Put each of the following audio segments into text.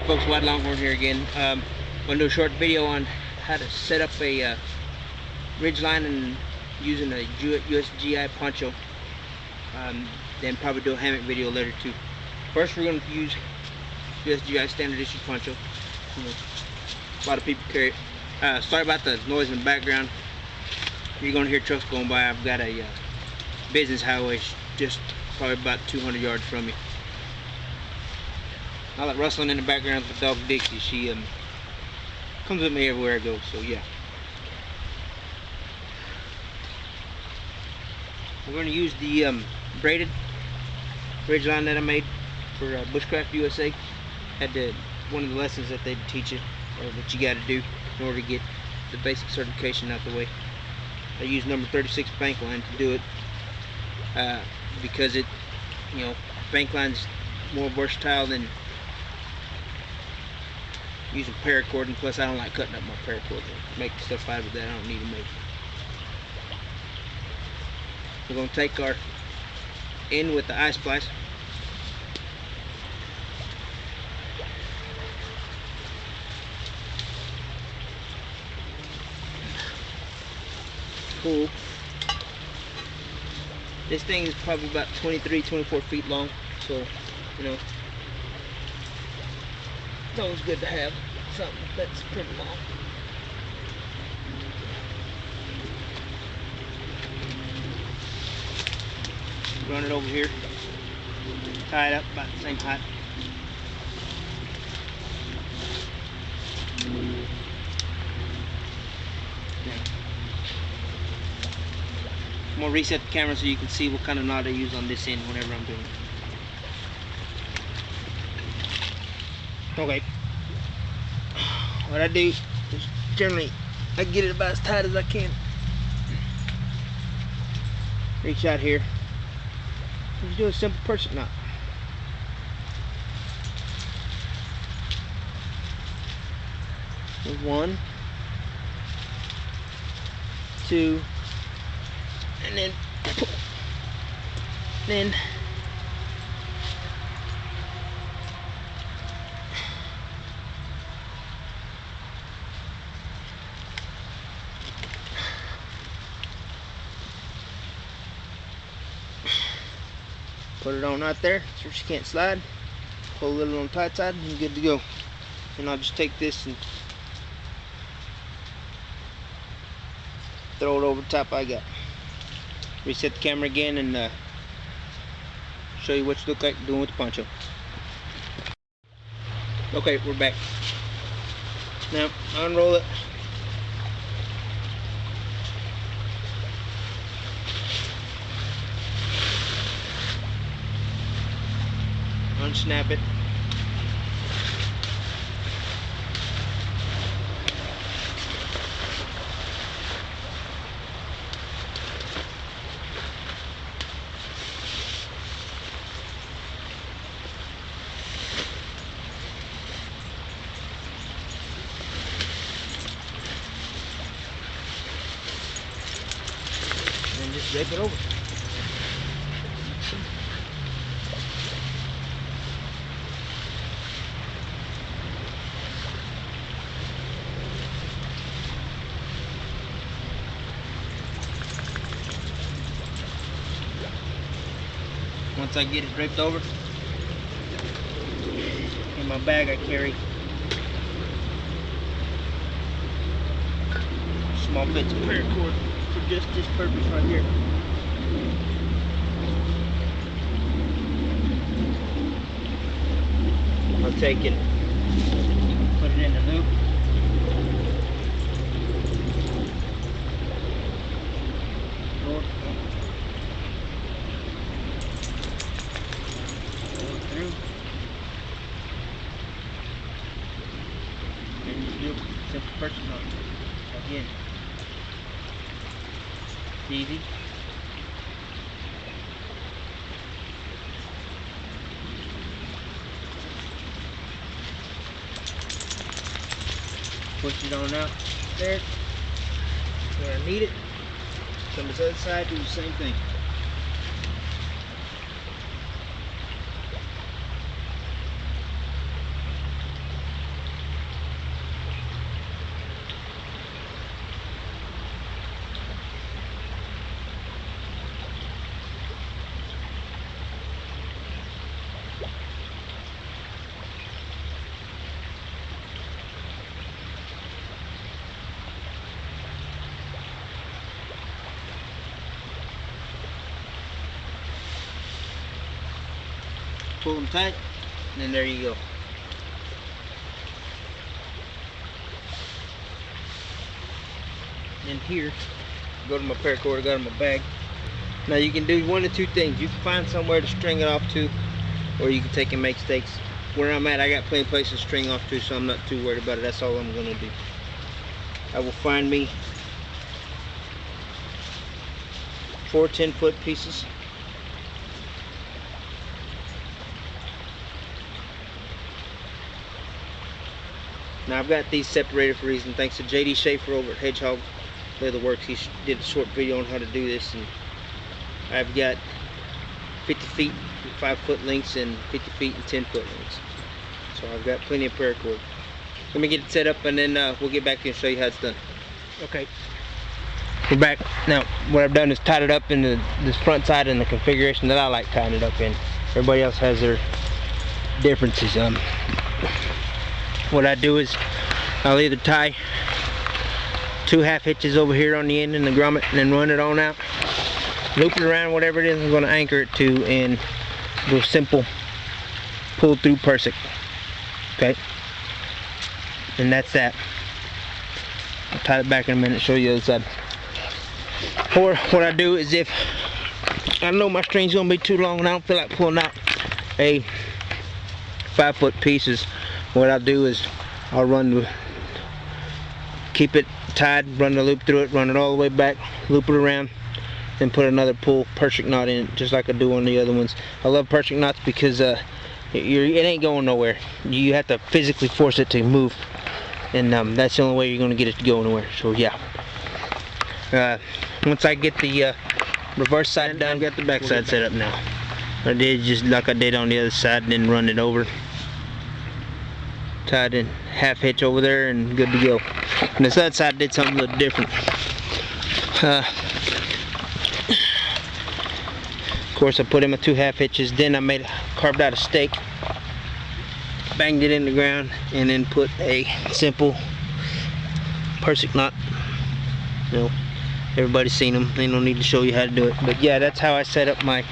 Alright folks, White Longhorn here again. I'm going to do a short video on how to set up a ridgeline and using a USGI poncho. Then probably do a hammock video later too. First we're going to use USGI standard issue poncho. A lot of people carry it. Sorry about the noise in the background. You're going to hear trucks going by. I've got a business highway just probably about 200 yards from me. All that rustling in the background is the dog Dixie. She comes with me everywhere I go, so yeah. We're going to use the braided ridgeline that I made for Bushcraft USA. Had one of the lessons that they teach you, or that you got to do in order to get the basic certification out the way. I use number 36 bank line to do it because it, bank line's more versatile than using paracord, and plus I don't like cutting up my paracord. Make stuff out of it that I don't need to make. We're going to take our end with the eye splice. Pull. This thing is probably about 23-24 feet long, so it's always good to have something that's pretty long. Run it over here, tie it up about the same height. I'm going to reset the camera so you can see what kind of knot I use on this end whenever I'm doing it. Okay, what I do is generally I get it about as tight as I can. Reach out here. Just do a simple person knot. One, two, and then pull. Then put it on right there so she can't slide. Pull a little on the tight side and you're good to go. And I'll just take this and throw it over the top I got. Reset the camera again and show you what you look like doing with the poncho. Okay, we're back. Now unroll it. Unsnap it. And just drape it over. Once I get it draped over, in my bag I carry small bits of paracord for just this purpose right here. I'll take it, put it in the loop. Through and just do a simple person knot again. Easy. Push it on out there where I need it. Come to the other side, do the same thing. pull them tight, and then there you go. And here, go to my paracord I got in my bag. Now you can do one of two things. You can find somewhere to string it off to, or you can take and make stakes. Where I'm at, I got plenty of places to string off to, so I'm not too worried about it. That's all I'm gonna do. I will find me 4 10-foot pieces. Now I've got these separated for a reason. Thanks to JD Schaefer over at Hedgehog Leatherworks. He did a short video on how to do this, and I've got 50 feet 5-foot lengths and 50 feet and 10-foot lengths. So I've got plenty of paracord. Let me get it set up, and then we'll get back to you and show you how it's done. Okay, we're back. Now what I've done is tied it up in this front side in the configuration that I like tying it up in. Everybody else has their differences. What I do is I'll either tie 2 half hitches over here on the end in the grommet and then run it on out, loop it around, whatever it is I'm going to anchor it to, and do a simple pull through Persic. Okay, and that's that. I'll tie it back in a minute and show you the other side. Or what I do is, if I know my string's going to be too long and I don't feel like pulling out a 5-foot pieces, what I'll do is I'll keep it tied, run the loop through it, run it all the way back, loop it around, then put another pull Persic knot in it, just like I do on the other ones. I love Persic knots because it ain't going nowhere. You have to physically force it to move, and that's the only way you're going to get it to go anywhere. So yeah, once I get the reverse side done, I've got the back side set up now. I did just like I did on the other side, and then run it over, tied in half hitch over there, and good to go. And this other side did something a little different. Of course, I put in my 2 half hitches, then I carved out a stake, banged it in the ground, and then put a simple Persic knot. You know, everybody's seen them, they don't need to show you how to do it. But yeah, that's how I set up my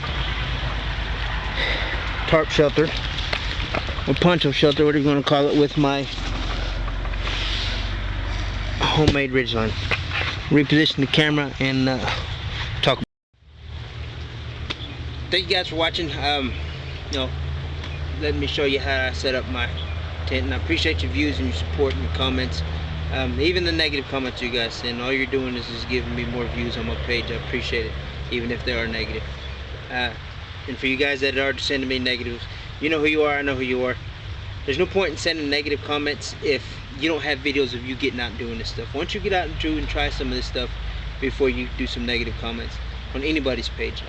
tarp shelter, or poncho shelter, whatever you're going to call it, with my homemade ridgeline. Reposition the camera and talk. Thank you guys for watching. Let me show you how I set up my tent, and I appreciate your views and your support and your comments, even the negative comments you guys send. All you're doing is just giving me more views on my page. I appreciate it, even if they are negative. And for you guys that are sending me negatives, you know who you are, I know who you are. There's no point in sending negative comments if you don't have videos of you getting out and doing this stuff. Once you get out and do and try some of this stuff before you do some negative comments on anybody's page.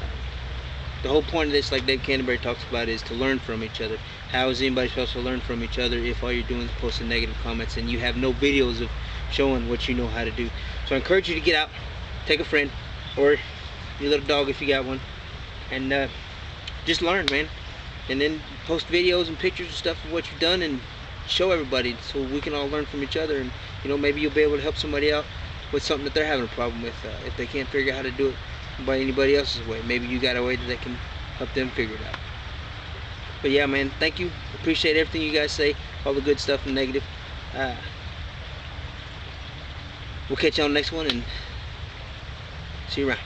The whole point of this, like Dave Canterbury talks about, is to learn from each other. How is anybody supposed to learn from each other if all you're doing is posting negative comments and you have no videos of showing what you know how to do? So I encourage you to get out, take a friend, or your little dog if you got one, and just learn, man. And then post videos and pictures and stuff of what you've done and show everybody, so we can all learn from each other. And maybe you'll be able to help somebody out with something that they're having a problem with, if they can't figure out how to do it by anybody else's way. Maybe you got a way that can help them figure it out. But yeah, man, thank you. Appreciate everything you guys say, all the good stuff and negative. We'll catch you on the next one, and see you around.